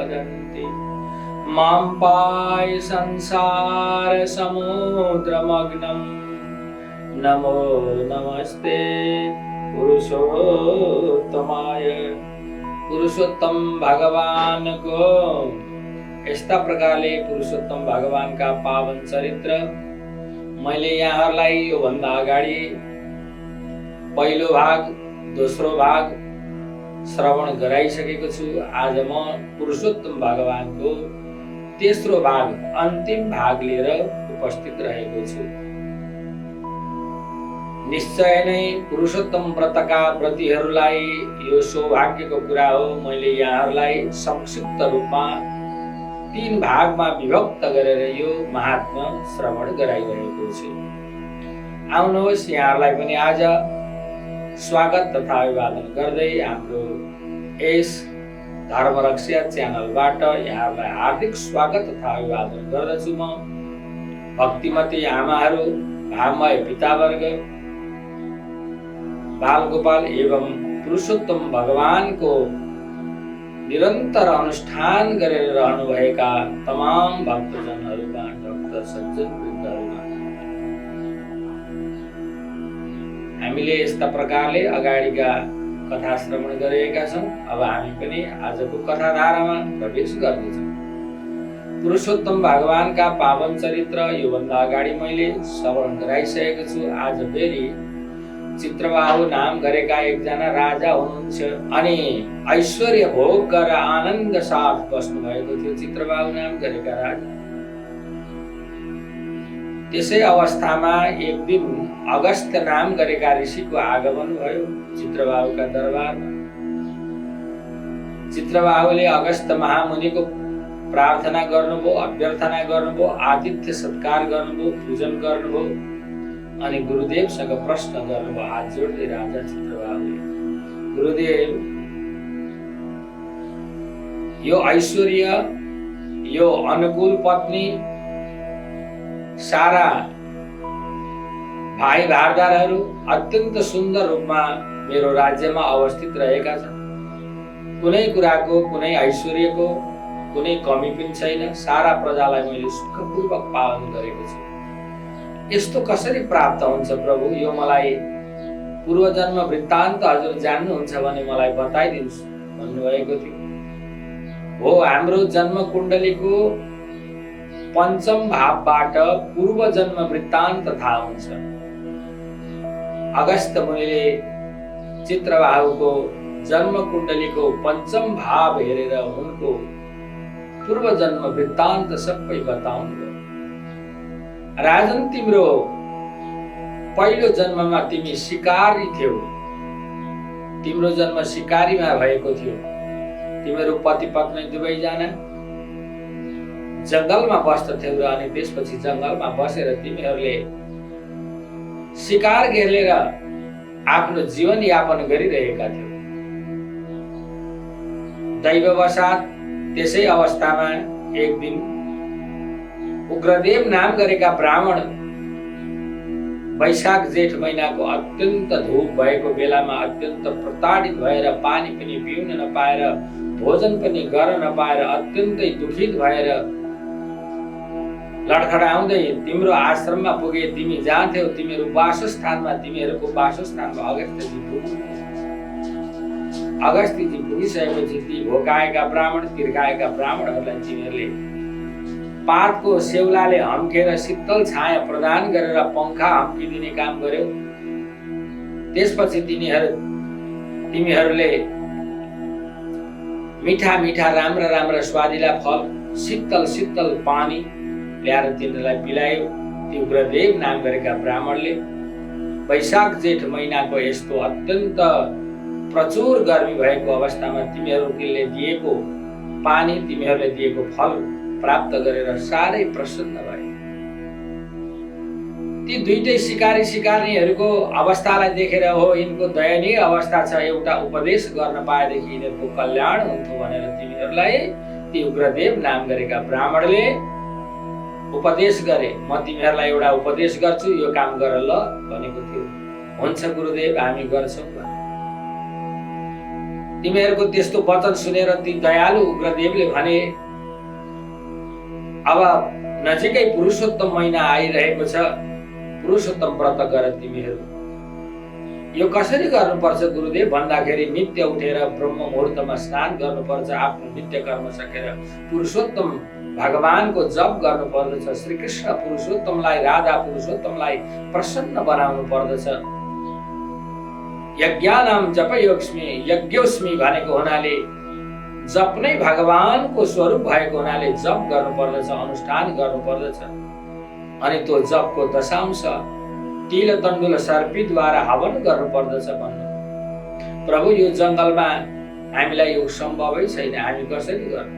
वदन्ति मां पाहि संसार समुद्रमग्नं नमो नमस्ते पुरुषोत्तमाय। पुरुषोत्तम भगवान को यस्ता प्रकारले पुरुषोत्तम भगवान का पावन चरित्र मैले यहाँहरूलाई यो भन्दा अगाडि पहिलो भाग दोस्रो भाग श्रवण गराइसकेको छु। आज म पुरुषोत्तम भगवानको तेस्रो भाग अन्तिम भाग लिएर उपस्थित रहेको छु। निश्चय नै पुरुषोत्तम व्रतका व्रतीहरूलाई यो सौभाग्यको कुरा हो। मैले यहाँहरूलाई संक्षिप्त रूपमा 3 भागमा विभक्त गरेर यो महात्म्य श्रवण गराइरहेको छु। आउनुहोस् यहाँहरूलाई पनि आज स्वागत तथा अभिवादन गर्दै हाम्रो यस धर्मरक्षा च्यानलबाट यहाँहरूलाई हार्दिक स्वागत तथा अभिवादन गर्दछु। म भक्तिमती आमाहरू, भावमय पितावर्ग, बालगोपाल एवं पुरुषोत्तम भगवानको निरन्तर अनुष्ठान गरेर रहनुभएका तमाम भक्तजनहरूमा, भक्त सज्जन वृन्दहरूमा हामीले यस्ता प्रकारले अगाडिका कथा श्रवण गरेका छौँ। अब हामी पनि आजको कथाधारामा प्रवेश गर्नेछौँ। पुरुषोत्तम भगवानका पावन चरित्र योभन्दा अगाडि मैले श्रवण गराइसकेको छु। आज फेरि चित्रबाहु नाम गरेका एकजना राजा हुनुहुन्छ अनि ऐश्वर्य भोग गरेर आनन्द साथ बस्नु भएको थियो चित्रबाहु नाम गरेका राजा। त्यसै अवस्थामा एक दिन अगस्त्य नाम गरेका ऋषिको आगमन भयो चित्रबाहुका दरबारमा। चित्रबाहुले अगस्त्य महामुनिको प्रार्थना गर्नुभयो, अभ्यर्थना गर्नुभयो, आतिथ्य सत्कार गर्नुभयो, पूजन गर्नुभयो अनि गुरुदेवसँग प्रश्न गर्नुभयो। हात जोड्दै राजा चित्रबाहुले, गुरुदेव, यो ऐश्वर्य, यो अनुकूल पत्नी, सारा भाइ भारदारहरू अत्यन्त सुन्दर रूपमा मेरो राज्यमा अवस्थित रहेका छन्। कुनै कुराको, कुनै ऐश्वर्यको कुनै कमी पनि छैन। सारा प्रजालाई मैले सुखपूर्वक पालन गरेको छु। यस्तो कसरी प्राप्त हुन्छ प्रभु? यो मलाई पूर्वजन्म वृत्तान्त हजुर जान्नुहुन्छ भने मलाई बताइदिनुहोस् भन्नुभएको थियो। हो, हाम्रो जन्म कुण्डलीको पञ्चम भावबाट पूर्व जन्म वृत्तान्त थाहा हुन्छ। अगस्त्य मुनिले चित्रबाहुको जन्म कुण्डलीको पञ्चम भाव हेरेर उनको पूर्व जन्म वृत्तान्त सबै बताउनु। राजन, तिम्रो पहिलो जन्ममा तिमी शिकारी थियौ। तिम्रो जन्म शिकारीमा भएको थियो। तिमीहरू पति पत्नी दुवैजना जंगलमा बस्दथ्यौ र अनि त्यसपछि जंगलमा बसेर तिमीहरूले शिकार घेरेर आफ्नो जीवन यापन गरिरहेका थियौ। दैववशात त्यसै अवस्थामा एक दिन उग्रदेव नाम गरेका ब्राह्मण वैशाख जेठ महिनाको अत्यन्त धूप भएको बेलामा अत्यन्त प्रताडित भएर पानी पनि पिउन नपाएर, भोजन पनि गर्न नपाएर अत्यन्तै दुखित भएर लडखडाउँदै तिम्रो आश्रममा पुगे। तिमी जान्थ्यौ, तिमीहरू वासस्थानमा, तिमीहरूको वासस्थानमा अगस्त्यजी पुगिसकेपछि ती भोकाएका ब्राह्मण, तिर्खाएका ब्राह्मणहरूलाई तिमीहरूले पातको सेउलाले हम्केर शीतल छाया प्रदान गरेर पंखा हम्किदिने काम गर्यौ। त्यसपछि तिमीहरूले मिठा मिठा राम्रा राम्रा स्वादिला फल, शीतल शीतल पानी ल्याएर तिनीहरूलाई पिलायो। ती उग्रदेव नाम गरेका ब्राह्मणले वैशाख जेठ महिनाको यस्तो अत्यन्त प्रचुर गर्मी भएको अवस्थामा तिमीहरूले दिएको पानी, तिमीहरूले दिएको फल प्राप्त गरेर साह्रै प्रसन्न भए। ती दुईटै शिकारीहरूको अवस्थालाई देखेर हो यिनको दयनीय अवस्था छ, एउटा उपदेश गर्न पाएदेखि यिनीहरूको कल्याण हुन्थ्यो भनेर तिमीहरूलाई ती उग्रदेव नाम गरेका ब्राह्मणले उपदेश गरे। म तिमीहरूलाई एउटा उपदेश गर्छु, यो काम गर ल भनेको थियो। हुन्छ गुरुदेव, हामी गर्छौँ। तिमीहरूको त्यस्तो वचन सुनेर ती दयालु उग्रदेवले भने, अब नजिकै पुरुषोत्तम महिना आइरहेको छ, पुरुषोत्तम व्रत गर तिमीहरू। यो कसरी गर्नुपर्छ गुरुदेव भन्दाखेरि नित्य उठेर ब्रह्म मुहुर्तमा स्नान गर्नुपर्छ, आफ्नो नित्य कर्म सकेर पुरुषोत्तम भगवानको जप गर्नु पर्दछ, श्री कृष्ण पुरुषोत्तमलाई, राधा पुरुषोत्तमलाई प्रसन्न बनाउनु पर्दछ। यज्ञानाम जपयोस्मि, यज्ञोस्मि भनेको हुनाले जप नै भगवानको स्वरूप भएको हुनाले जप गर्नु पर्दछ, अनुष्ठान गर्नु पर्दछ। अनि त्यो जपको दशांश तिल तण्डुल सर्पीद्वारा हवन गर्नु पर्दछ भन्नु। प्रभु यो जङ्गलमा हामीलाई यो सम्भवै छैन, हामी कसरी गर्नु?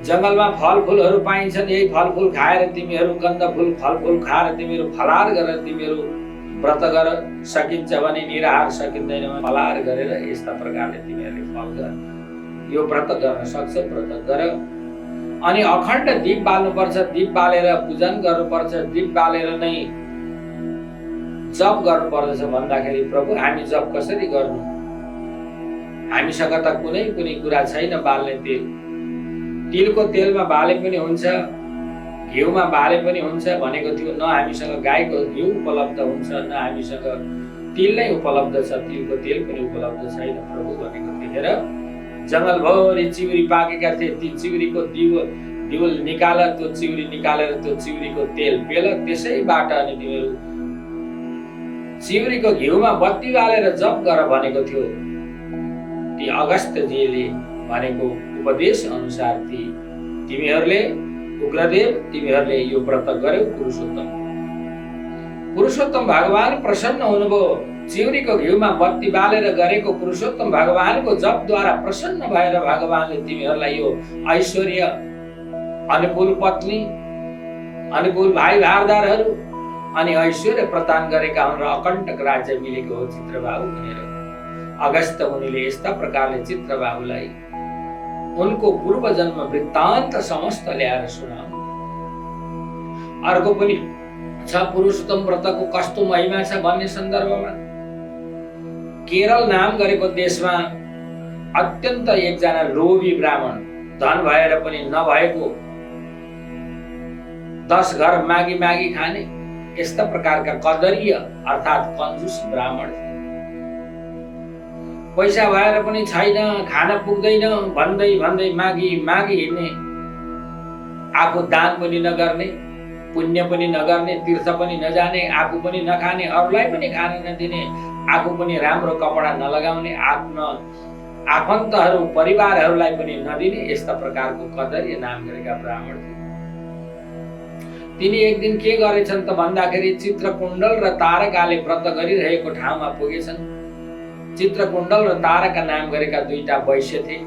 जङ्गलमा फलफुलहरू पाइन्छन्, यही फलफुल खाएर तिमीहरू, कन्दफुल फलफुल खाएर तिमीहरू फलाहार गरेर तिमीहरू व्रत गर, सकिन्छ भने निराहार, सकिँदैन भने फलाहार गरेर यस्ता प्रकारले तिमीहरूले फल गर। यो व्रत गर्न सक्छ, व्रत गर। अनि अखण्ड दीप बाल्नुपर्छ, दीप बालेर पूजन गर्नुपर्छ, दीप बालेर नै जप गर्नुपर्दछ भन्दाखेरि प्रभु हामी जप कसरी गर्नु? हामीसँग त कुनै कुरा छैन बाल्ने तेल। तिलको तेलमा बाले पनि हुन्छ, घिउमा बाले पनि हुन्छ भनेको थियो। न हामीसँग गाईको घिउ उपलब्ध हुन्छ, न हामीसँग तिल नै उपलब्ध छ, तिलको तेल पनि उपलब्ध छैन प्रभु भनेको थिएन। जङ्गलभरि चिउरी पाकेका थिए, ती चिउरीको दिउल निकाल, त्यो चिउरी निकालेर त्यो चिउरीको तेल पेल, त्यसैबाट अनि तिमीहरू चिउरीको घिउमा बत्ती बालेर जप गर भनेको थियो। ती अगस्त्यजीले भनेको उपदेश अनुसार तिमीहरूले, उग्रदेव तिमीहरूले यो व्रत गर्यौ। पुरुषोत्तम भगवान प्रसन्न हुनुभयो। चिउरीको घिउमा बत्ती बालेर गरेको पुरुषोत्तम भगवानको जपद्वारा प्रसन्न भएर भगवानले तिमीहरूलाई यो ऐश्वर्य, अनुकूल पत्नी, अनुकूल भाइ भारदारहरू अनि ऐश्वर्य प्रदान गरेका हुन् र अकण्टक राज्य मिलेको हो चित्रबाहु भनेर अगस्त्य मुनिले यस्ता प्रकारले चित्रबाहुलाई उनको पूर्व जन्म वृत्तान्त समस्त ल्याएर सुनाउ। अर्को पनि छ पुरुषोत्तम व्रतको कस्तो महिमा छ भन्ने सन्दर्भमा केरल नाम गरेको देशमा अत्यन्त एकजना लोभी ब्राह्मण, धन भएर पनि नभएको 10 घर मागी मागी खाने यस्ता प्रकारका कदरीय अर्थात् कन्जुस ब्राह्मण। पैसा भएर पनि छैन, खान पुग्दैन भन्दै भन्दै मागी मागी हिँड्ने, आफू दान पनि नगर्ने, पुण्य पनि नगर्ने, तीर्थ पनि नजाने, आफू पनि नखाने, अरूलाई पनि खान नदिने, आफू पनि राम्रो कपडा नलगाउने, आफ्नो आफन्तहरू परिवारहरूलाई पनि नदिने यस्ता प्रकारको कदरीय नाम गरेका ब्राह्मण थिए। तिनी एक दिन के गरेछन् त भन्दाखेरि चित्रकुण्डल र तारकाले व्रत गरिरहेको ठाउँमा पुगेछन्। चित्रकुण्डल र तारका नाम गरेका दुईटा वैश्य थिए।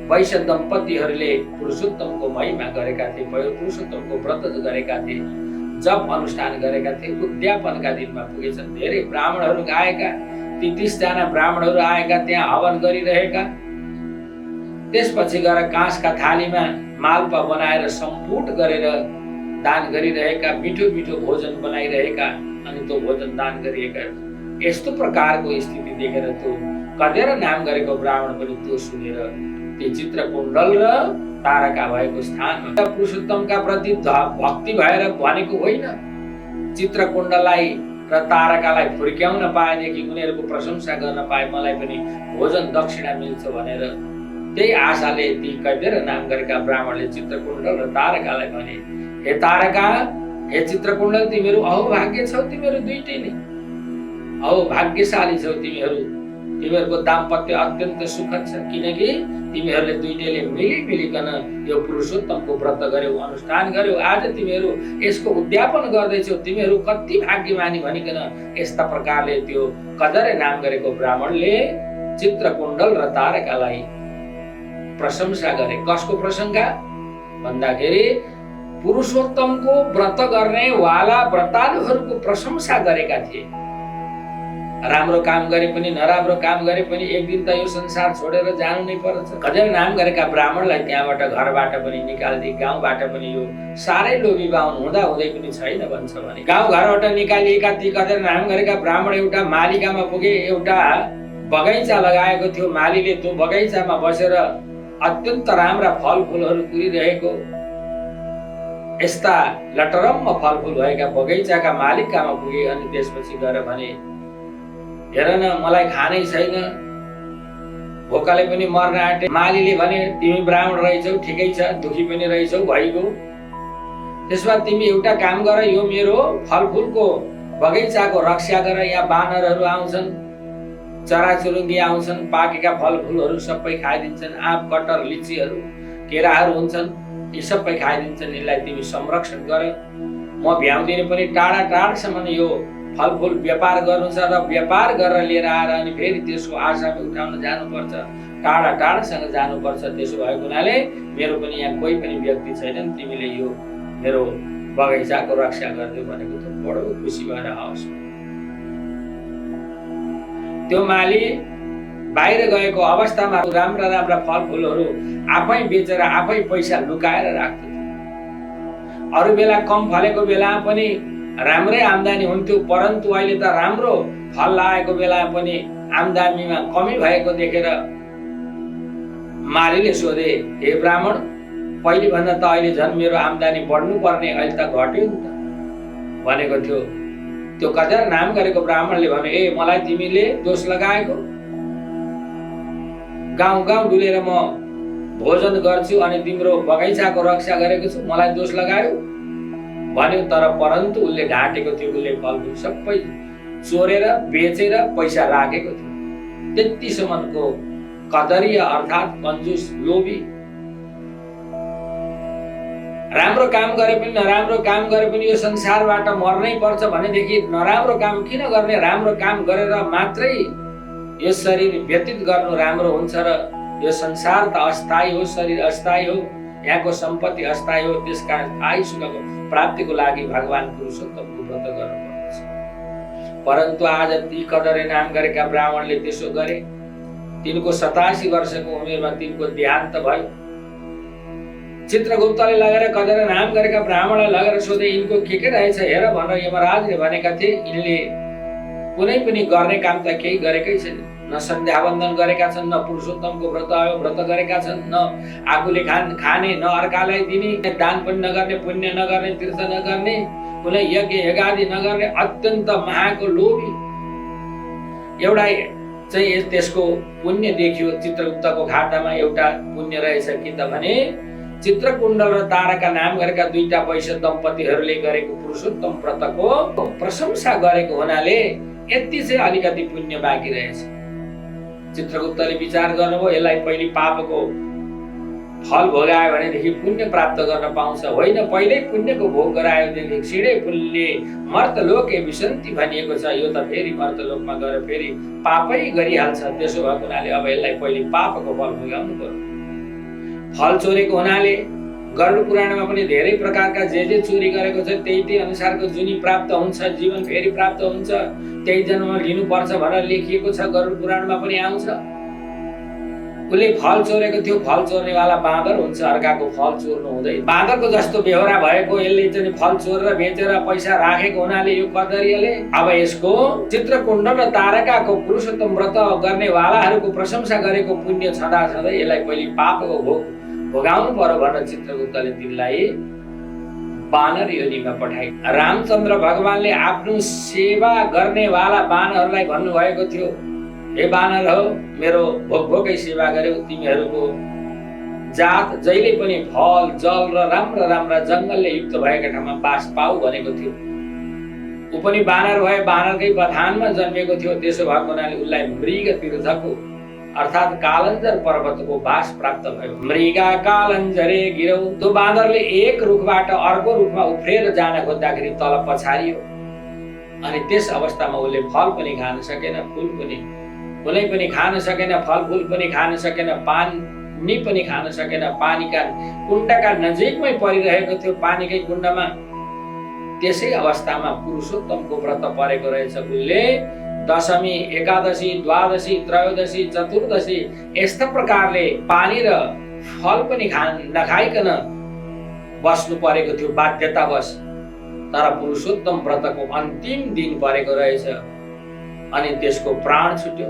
वैश्य दम्पतिहरूले पुरुषोत्तमको महिमा गरेका थिए, पुरुषोत्तमको व्रत गरेका थिए, जप अनुष्ठान गरेका थिए। उद्यापनका दिनमा पुगेछन्। धेरै ब्राह्मणहरू आएका, 30 जना ब्राह्मणहरू आएका, त्यहाँ हवन गरिरहेका। त्यसपछि गएर काँसका थालीमा मालपा बनाएर सम्पुट गरेर दान गरिरहेका, मिठो मिठो भोजन बनाइरहेका अनि त्यो भोजन दान गरिएका। यस्तो प्रकारको स्थिति देखेर त्यो कदेर नाम गरेको ब्राह्मण पनि त्यो सुनेर ती चित्रकुण्डल र तारका भएको स्थानमा पुरुषोत्तमका प्रति भक्ति भएर भनेको होइन, चित्रकुण्डलाई र तारकालाई फुर्क्याउन पाएदेखि उनीहरूको प्रशंसा गर्न पाए मलाई पनि भोजन दक्षिणा मिल्छ भनेर त्यही आशाले ती कदेर नाम गरेका ब्राह्मणले चित्रकुण्डल र तारकालाई भने, हे तारका, हे चित्रकुण्डल, तिमीहरू अहोभाग्य छौ, तिमीहरू दुईटै नै अहोभाग्यशाली छौ। तिमीहरूको दाम्पत्य अत्यन्त सुखद छ, किनकि तिमीहरूले दुईटैले मिलिकन यो पुरुषोत्तमको व्रत गर्यौ, अनुष्ठान गर्यौ। आज तिमीहरू यसको उद्यापन गर्दैछौ, तिमीहरू कति भाग्यमानी भनिकन यस्ता प्रकारले त्यो कदरे नाम गरेको ब्राह्मणले चित्रकुण्डल र तारकालाई प्रशंसा गरे। कसको प्रशंसा भन्दाखेरि पुरुषोत्तमको व्रत गर्ने वाला व्रतालुहरूको प्रशंसा गरेका थिए। राम्रो काम गरे पनि नराम्रो काम गरे पनि एक दिन त यो संसार छोडेर जानु नै पर्छ। कदेर नाम गरेका ब्राह्मणलाई त्यहाँबाट घरबाट पनि निकालिदिए, गाउँबाट पनि यो साह्रै लोभी बाहुन हुँदा हुँदै पनि छैन भन्छ भने गाउँ घरबाट निकालिएका ती कदेर नाम गरेका ब्राह्मण एउटा मालिकामा पुगे, एउटा बगैँचा लगाएको थियो। मालीले त्यो बगैँचामा बसेर अत्यन्त राम्रा फलफुलहरू कुरिरहेको, यस्ता लटरम्म फलफुल भएका बगैँचाका मालिक कहाँ पुगे। अनि त्यसपछि गएर भने, हेर न, मलाई खानै छैन, भोकले पनि मर्न आँटे। मालीले भने, तिमी ब्राह्मण रहेछौ, ठिकै छ, दुखी पनि रहेछौ, भइगयो। त्यसमा तिमी एउटा काम गर, यो मेरो फलफुलको बगैँचाको रक्षा गर। यहाँ बानरहरू आउँछन्, चराचुरुङ्गी आउँछन्, पाकेका फलफुलहरू सबै खाइदिन्छन्। आँप, कटहर, लिचीहरू, केराहरू हुन्छन्, यी सबै खाइदिन्छन्। यसलाई तिमी संरक्षण गर। म भ्याउँदिन पनि टाढा टाढासम्म यो फलफुल व्यापार गर्नु छ र व्यापार गरेर लिएर आएर अनि फेरि त्यसको आशामा उठाउन जानुपर्छ, टाढा टाढासँग जानुपर्छ। त्यसो भएको हुनाले मेरो पनि यहाँ कोही पनि व्यक्ति छैनन्, तिमीले यो मेरो बगैँचाको रक्षा गरिदियो भनेको त बडो खुसी भएर आओस्। त्यो माली बाहिर गएको अवस्थामा राम्रा राम्रा फलफुलहरू आफै बेचेर आफै पैसा लुकाएर राख्थ्यो। अरू बेला कम फलेको बेला पनि राम्रै आम्दानी हुन्थ्यो, परन्तु अहिले त राम्रो फल लागेको बेला पनि आम्दानीमा कमी भएको देखेर मालीले सोधे, हे ब्राह्मण, पहिले भन्दा त अहिले झन् मेरो आम्दानी बढ्नु पर्ने, अहिले त घट्यो नि त भनेको थियो। त्यो कजार नाम गरेको ब्राह्मणले भन्यो, ए मलाई तिमीले दोष लगाएको, गाउँ गाउँ डुलेर म भोजन गर्छु अनि तिम्रो बगैँचाको रक्षा गरेको छु, मलाई दोष लगायो भन्यो। तर परन्तु उसले ढाँटेको थियो, उसले फलफुल सबै चोरेर बेचेर पैसा राखेको थियो। त्यतिसम्मको कदरीय अर्थात् कंजूस, लोभी। राम्रो काम गरे पनि नराम्रो काम गरे पनि यो संसारबाट मर्नै पर्छ भनेदेखि नराम्रो काम किन गर्ने? राम्रो काम गरेर मात्रै यो शरीर व्यतीत गर्नु राम्रो हुन्छ र यो संसार त अस्थायी हो, शरीर अस्थायी हो, यहाँको सम्पत्ति अस्थायी हो। त्यसकारण स्थायी सुखको प्राप्तिको लागि भगवान पुरुषोत्तमको व्रत गर्नुपर्छ। परन्तु आज ती कदरे नाम गरेका ब्राह्मणले त्यसो गरे। तिनको 87 वर्षको उमेरमा तिनको देहान्त भयो। चित्रगुप्तले लगेर कदरे नाम गरेका ब्राह्मणलाई लगेर सोधे, यिनको के रहेछ हेर भनेर यमराजले भनेका थिए। यिनले कुनै पनि गर्ने काम त केही गरेकै छैन, न सन्ध्या वन्दन गरेका छन्, न पुरुषोत्तमको व्रत गरेका छन्, न आफूले खाने, न अर्कालाई दिने, दान पनि नगर्ने, पुण्य नगर्ने, तीर्थ नगर्ने, कुनै यज्ञ यज्ञादि नगर्ने, अत्यन्त महाको लोभी। एउटा चाहिँ त्यसको पुण्य देखियो चित्रगुप्तको खातामा, एउटा पुण्य रहेछ कि त भने चित्रकुण्डल र तारका नाम गरेका दुईटा वैश्य दम्पतिहरूले गरेको पुरुषोत्तम व्रतको प्रशंसा गरेको हुनाले यति चाहिँ अलिकति पुण्य बाँकी रहेछ। चित्रगुप्तले विचार गर्नुभयो, यसलाई पहिले पापको फल भोगायो भनेदेखि पुण्य प्राप्त गर्न पाउँछ, होइन पहिल्यै पुण्यको भोग गरायोदेखि सिँढे फुलले मर्तलोके विसन्ति भनिएको छ। यो त फेरि मर्तलोकमा गएर फेरि पापै गरिहाल्छ। त्यसो भएको हुनाले अब यसलाई पहिले पापको फल भोगाउनु पर्यो। फल चोरेको हुनाले गरुड पुराणमा पनि धेरै प्रकारका जे चोरी गरेको छ त्यही अनुसारको जुनी प्राप्त हुन्छ, जीवन फेरि प्राप्त हुन्छ, त्यही जन्ममा लिनुपर्छ भनेर लेखिएको छ। गरुड पुराणमा पनि आउँछ। उसले फल चोरेको थियो, फल चोर्नेवाला बाँदर हुन्छ, अर्काको फल चोर्नु हुँदैन। बाँदरको जस्तो बेहोरा भएको यसले चाहिँ फल चोरेर बेचेर पैसा राखेको हुनाले यो कदरियाले अब यसको चित्रकुण्डल र तारकाको पुरुषोत्तम व्रत गर्नेवालाहरूको प्रशंसा गरेको पुण्य छँदा छँदै यसलाई पहिले पापको भोग भोगाउनु पर्यो भनेर चित्रगुप्तले तिनलाई बानर योनिमा पठाए। रामचन्द्र भगवानले आफ्नो सेवा गर्नेवाला बानरहरूलाई भन्नुभएको थियो, हे बानर हो, मेरो भोक सेवा गर्यो, तिमीहरूको जात जहिले पनि फल, जल र राम्रा राम्रा जङ्गलले युक्त भएका ठाउँमा बास पाऊ भनेको थियो। ऊ पनि बानर भए, बानरकै बथानमा जन्मेको थियो। त्यसो भएको हुनाले उसलाई मृग तीर्थको अर्थात् कालञ्जर पर्वतको बास प्राप्त भयो। मृगा कालञ्जरे गिरौ। त्यो बाँदरले एक रुखबाट अर्को रुखमा उफ्रेर जान खोज्दाखेरि तल पछारियो। अनि त्यस अवस्थामा उसले फल पनि खान सकेन, फूल पनि कुनै पनि खान सकेन, फलफुल पनि खान सकेन, पानी पनि खान सकेन। पानीका कुण्डका नजिकमै परिरहेको थियो, पानीकै कुण्डमा। त्यसै अवस्थामा पुरुषोत्तमको व्रत परेको रहेछ। उसले दशमी, एकादशी, द्वादशी, त्रयोदशी, चतुर्दशी यस्ता प्रकारले पानी र फल पनि नखाइकन बस्नु परेको थियो बाध्यतावश। तर पुरुषोत्तम व्रतको अन्तिम दिन परेको रहेछ अनि त्यसको प्राण छुट्यो।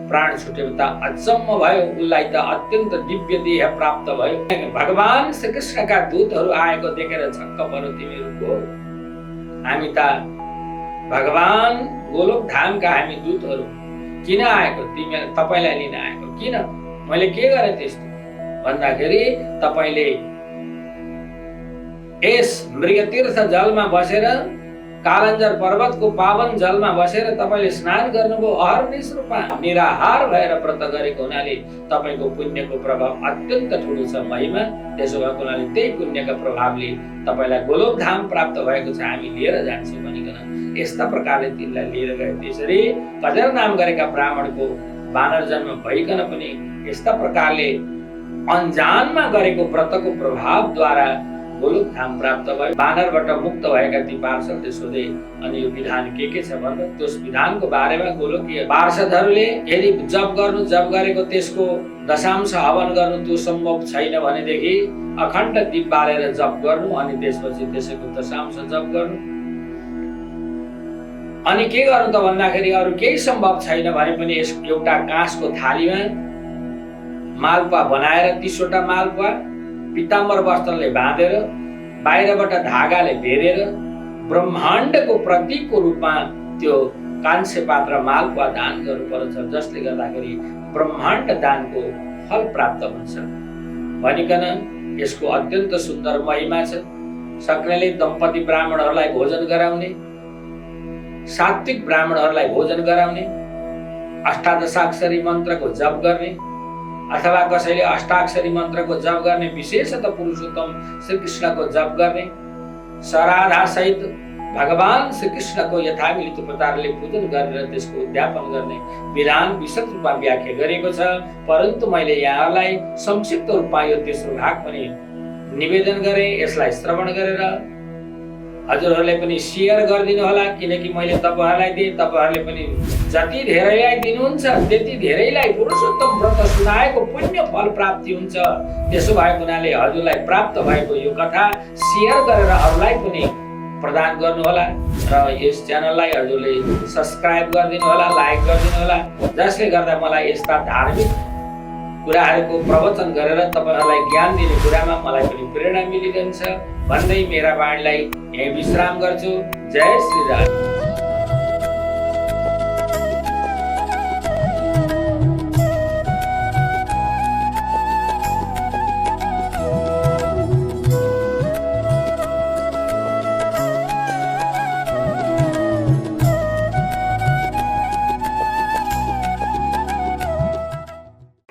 प्राण छुट्यो त अचम्म भयो, उसलाई त अत्यन्त दिव्य देह प्राप्त भयो। भगवान श्रीकृष्णका दूतहरू आएको देखेर छक्क परो तिमीहरूको। हामी त भगवान गोलोक धामका हामी दूतहरू किन आएको, तपाईलाई लिन आएको, किन, मैले के गरेँ त्यस्तो भन्दाखेरि तपाईले यस मृगतीर्थ जलमा बसेर, कालञ्जर पर्वतको पावन जलमा बसेर तपाईले स्नान गर्नुभयो अहर्निश रूपमा, निराहार भएर व्रत गरेको हुनाले तपाईको पुण्यको प्रभाव अत्यन्त ठुलो छ, महिमा। त्यसो भएको हुनाले त्यही पुण्यका प्रभावले तपाईलाई गोलोक धाम प्राप्त भएको छ, हामी लिएर जान्छौँ भनिकन यस्ता प्रकारले तिनलाई लिएर गए। त्यसरी कजर नाम गरेका ब्राह्मणको वानर जन्म भइकन पनि यस्ता प्रकारले अनजानमा गरेको व्रतको प्रभावद्वारा गोलोक धाम प्राप्त भयो। वानरबाट मुक्त भएका ती पार्षदले सोधे, अनि यो विधान के छ भन्दा त्यस विधानको बारेमा गोलोकीय पार्षदहरूले यदि जप गरेको त्यसको दशांश हवन गर्नु त्यो सम्भव छैन भनेदेखि अखण्ड दीप बालेर जप गर्नु, अनि त्यसपछि त्यसैको दशांश जप गर्नु। अनि के गर्नु त भन्दाखेरि अरू केही सम्भव छैन भने पनि यस एउटा काँसको थालीमा मालपुवा बनाएर 30 वटा मालपुवा पीताम्बर वस्त्रले बाँधेर बाहिरबाट धागाले घेरेर ब्रह्माण्डको प्रतीकको रूपमा त्यो कांस्य पात्र मालपुवा दान गर्नुपर्छ, जसले गर्दाखेरि ब्रह्माण्ड दानको फल प्राप्त हुन्छ भनिकन यसको अत्यन्त सुन्दर महिमा छ। सक्नेले दम्पति ब्राह्मणहरूलाई भोजन गराउने, सात्विक ब्राह्मणहरूलाई भोजन गराउने, अष्टादशाक्षरी मन्त्रको जप गर्ने अथवा कसैले अष्टाक्षरी मन्त्रको जप गर्ने, विशेषतः पुरुषोत्तम श्रीकृष्णको जप गर्ने, सराधा सहित भगवान श्रीकृष्णको यथाविहित प्रकारले पूजन गरेर त्यसको उद्यापन गर्ने विधान विशद रूपमा व्याख्या गरिएको छ। परन्तु मैले यहाँलाई संक्षिप्त रूपमा यो तेस्रो भाग पनि निवेदन गरेँ। यसलाई श्रवण गरेर हजुरहरूले पनि शेयर गरिदिनु होला, किनकि मैले तपाईहरुलाई दिए, तपाईहरुले पनि जति धेरैलाई दिनुहुन्छ त्यति धेरैलाई पुरुषोत्तम व्रत सुनाएको पुण्य फल प्राप्ति हुन्छ। त्यसो भएको हुनाले हजुरलाई प्राप्त भएको यो कथा शेयर गरेर अरूलाई पनि प्रदान गर्नु होला र यस च्यानललाई हजुरले सब्स्क्राइब गरिदिनु होला, लाइक गरिदिनु होला, जसले गर्दा मलाई यस्ता धार्मिक कुराहरूको प्रवचन गरेर तपाईहरुलाई ज्ञान दिने कुरामा मलाई पनि प्रेरणा मिलिरहन्छ भन्दै मेरा वाणीलाई यही विश्राम गर्छु। जय श्री राम।